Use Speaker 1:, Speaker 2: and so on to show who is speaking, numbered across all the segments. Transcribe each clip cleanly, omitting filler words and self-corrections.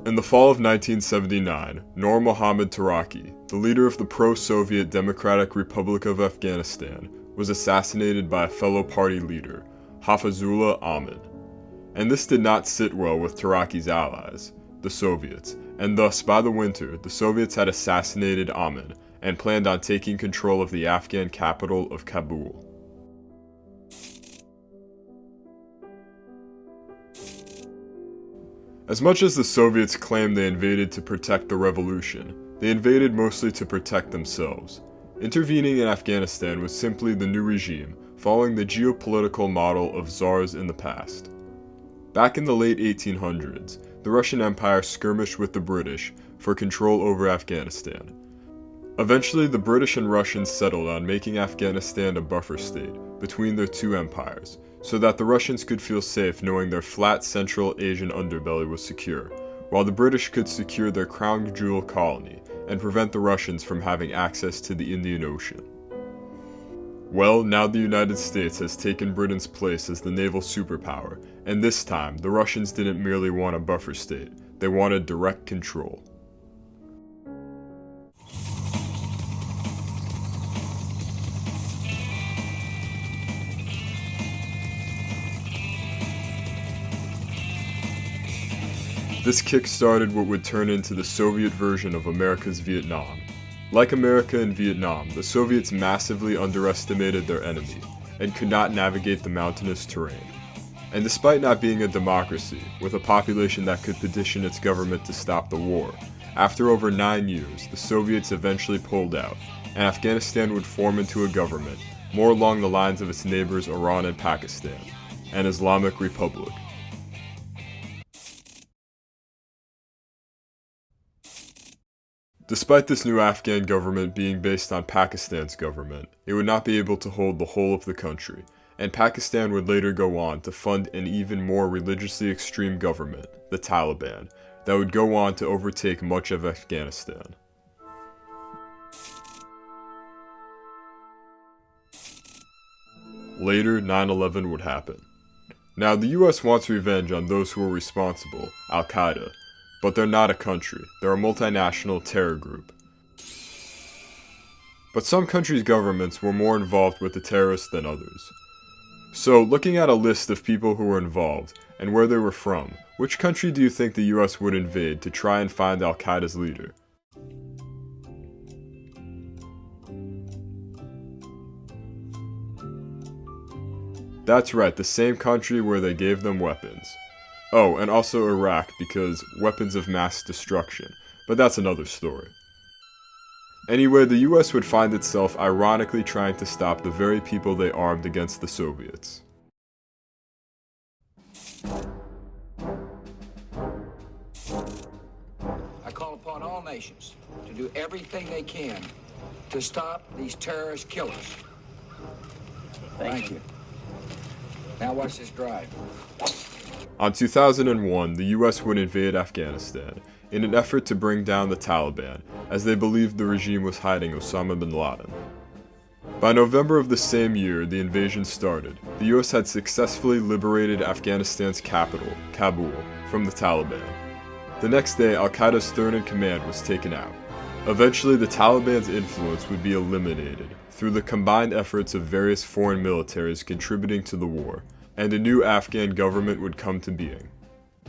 Speaker 1: In the fall of 1979, Nur Mohammad Taraki, the leader of the pro-Soviet Democratic Republic of Afghanistan, was assassinated by a fellow party leader, Hafizullah Amin. And this did not sit well with Taraki's allies, the Soviets, and thus by the winter, the Soviets had assassinated Amin and planned on taking control of the Afghan capital of Kabul. As much as the Soviets claimed they invaded to protect the revolution, they invaded mostly to protect themselves. Intervening in Afghanistan was simply the new regime, following the geopolitical model of czars in the past. Back in the late 1800s, the Russian Empire skirmished with the British for control over Afghanistan. Eventually, the British and Russians settled on making Afghanistan a buffer state between their two empires, so that the Russians could feel safe knowing their flat Central Asian underbelly was secure, while the British could secure their crown jewel colony and prevent the Russians from having access to the Indian Ocean. Well, now the United States has taken Britain's place as the naval superpower, and this time, the Russians didn't merely want a buffer state, they wanted direct control. This kick-started what would turn into the Soviet version of America's Vietnam. Like America in Vietnam, the Soviets massively underestimated their enemy and could not navigate the mountainous terrain. And despite not being a democracy, with a population that could petition its government to stop the war, after over 9 years, the Soviets eventually pulled out, and Afghanistan would form into a government more along the lines of its neighbors Iran and Pakistan, an Islamic republic. Despite this new Afghan government being based on Pakistan's government, it would not be able to hold the whole of the country, and Pakistan would later go on to fund an even more religiously extreme government, the Taliban, that would go on to overtake much of Afghanistan. Later, 9/11 would happen. Now, the US wants revenge on those who were responsible, Al-Qaeda, but they're not a country, they're a multinational terror group. But some countries' governments were more involved with the terrorists than others. So, looking at a list of people who were involved, and where they were from, which country do you think the US would invade to try and find Al-Qaeda's leader? That's right, the same country where they gave them weapons. Oh, and also Iraq, because weapons of mass destruction, but that's another story. Anyway, the US would find itself ironically trying to stop the very people they armed against the Soviets.
Speaker 2: I call upon all nations to do everything they can to stop these terrorist killers. Thank you. Now watch this drive.
Speaker 1: On 2001, the US would invade Afghanistan in an effort to bring down the Taliban, as they believed the regime was hiding Osama bin Laden. By November of the same year the invasion started, the US had successfully liberated Afghanistan's capital, Kabul, from the Taliban. The next day, Al-Qaeda's third-in-command was taken out. Eventually, the Taliban's influence would be eliminated through the combined efforts of various foreign militaries contributing to the war, and a new Afghan government would come to being.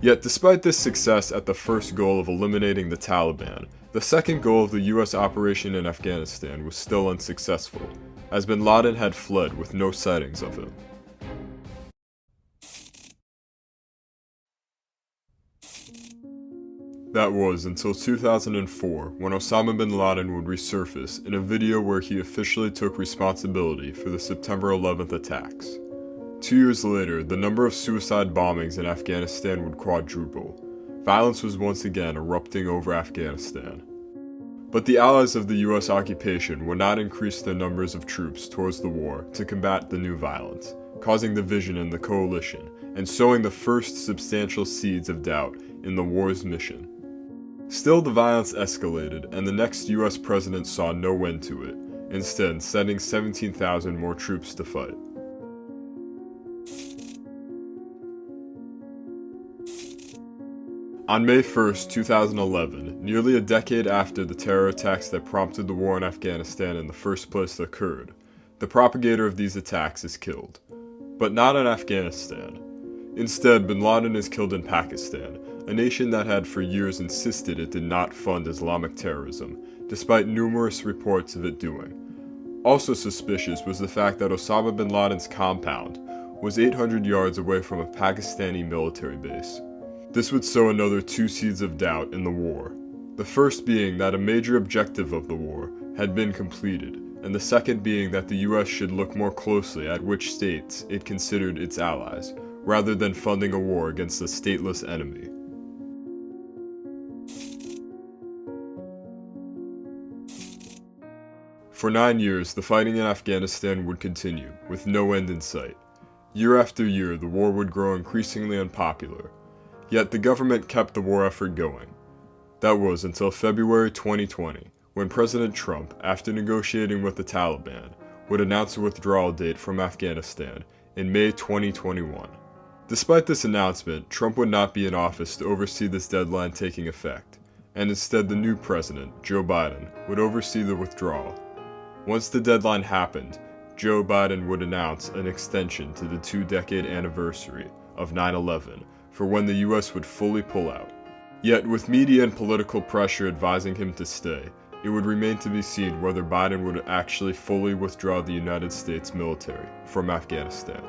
Speaker 1: Yet despite this success at the first goal of eliminating the Taliban, the second goal of the US operation in Afghanistan was still unsuccessful, as bin Laden had fled with no sightings of him. That was until 2004, when Osama bin Laden would resurface in a video where he officially took responsibility for the September 11th attacks. 2 years later, the number of suicide bombings in Afghanistan would quadruple. Violence was once again erupting over Afghanistan. But the allies of the US occupation would not increase their numbers of troops towards the war to combat the new violence, causing division in the coalition and sowing the first substantial seeds of doubt in the war's mission. Still, the violence escalated, and the next US president saw no end to it, instead sending 17,000 more troops to fight. On May 1st, 2011, nearly a decade after the terror attacks that prompted the war in Afghanistan in the first place occurred, the propagator of these attacks is killed. But not in Afghanistan. Instead, bin Laden is killed in Pakistan, a nation that had for years insisted it did not fund Islamic terrorism, despite numerous reports of it doing. Also suspicious was the fact that Osama bin Laden's compound was 800 yards away from a Pakistani military base. This would sow another two seeds of doubt in the war. The first being that a major objective of the war had been completed, and the second being that the US should look more closely at which states it considered its allies, rather than funding a war against a stateless enemy. For 9 years, the fighting in Afghanistan would continue, with no end in sight. Year after year, the war would grow increasingly unpopular. Yet the government kept the war effort going. That was until February 2020, when President Trump, after negotiating with the Taliban, would announce a withdrawal date from Afghanistan in May 2021. Despite this announcement, Trump would not be in office to oversee this deadline taking effect, and instead the new president, Joe Biden, would oversee the withdrawal. Once the deadline happened, Joe Biden would announce an extension to the 2-decade anniversary of 9/11 for when the US would fully pull out. Yet with media and political pressure advising him to stay, it would remain to be seen whether Biden would actually fully withdraw the United States military from Afghanistan.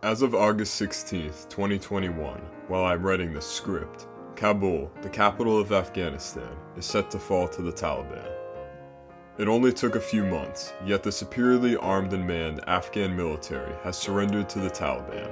Speaker 1: As of August 16th, 2021, while I'm writing this script, Kabul, the capital of Afghanistan, is set to fall to the Taliban. It only took a few months, yet the superiorly armed and manned Afghan military has surrendered to the Taliban.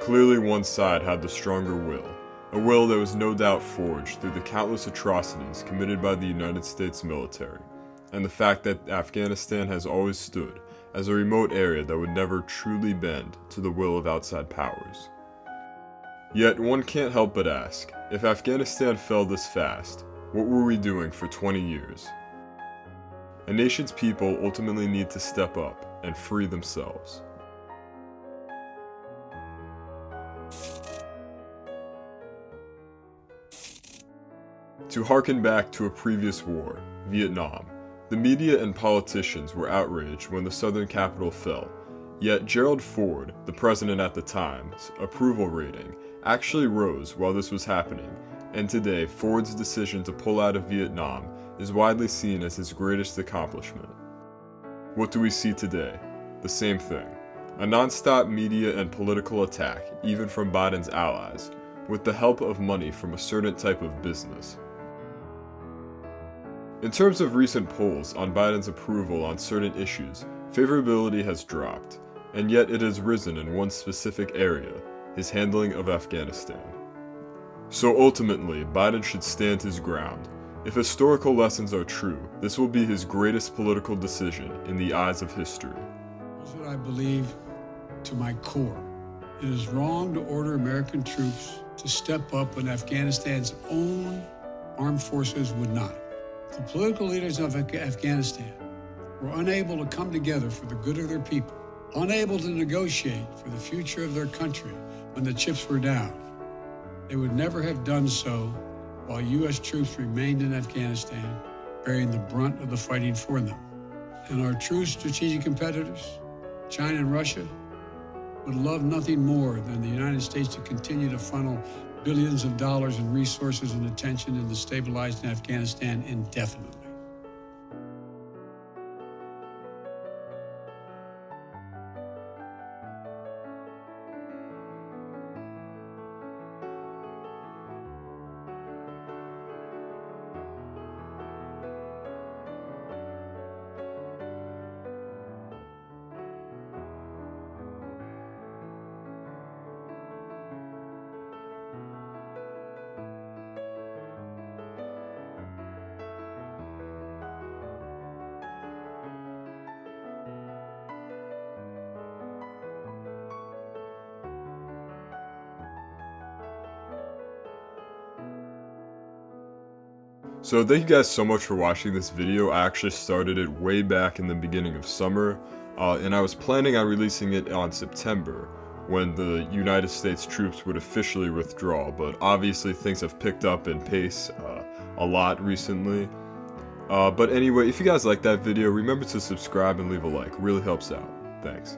Speaker 1: Clearly one side had the stronger will, a will that was no doubt forged through the countless atrocities committed by the United States military, and the fact that Afghanistan has always stood as a remote area that would never truly bend to the will of outside powers. Yet one can't help but ask, if Afghanistan fell this fast, what were we doing for 20 years? A nation's people ultimately need to step up and free themselves. To harken back to a previous war, Vietnam, the media and politicians were outraged when the southern capital fell, yet Gerald Ford, the president at the time's approval rating, actually rose while this was happening, and today Ford's decision to pull out of Vietnam is widely seen as his greatest accomplishment. What do we see today? The same thing. A non-stop media and political attack, even from Biden's allies, with the help of money from a certain type of business. In terms of recent polls on Biden's approval on certain issues, favorability has dropped, and yet it has risen in one specific area, his handling of Afghanistan. So ultimately, Biden should stand his ground. If historical lessons are true, this will be his greatest political decision in the eyes of history.
Speaker 3: Here's what I believe to my core. It is wrong to order American troops to step up when Afghanistan's own armed forces would not. The political leaders of Afghanistan were unable to come together for the good of their people, unable to negotiate for the future of their country when the chips were down. They would never have done so while U.S. troops remained in Afghanistan, bearing the brunt of the fighting for them. And our true strategic competitors, China and Russia, would love nothing more than the United States to continue to funnel billions of dollars in resources and attention into stabilizing Afghanistan indefinitely.
Speaker 1: So thank you guys so much for watching this video. I actually started it way back in the beginning of summer. and I was planning on releasing it on September, when the United States troops would officially withdraw, but obviously things have picked up in pace a lot recently. But anyway, if you guys like that video, remember to subscribe and leave a like. Really helps out. Thanks.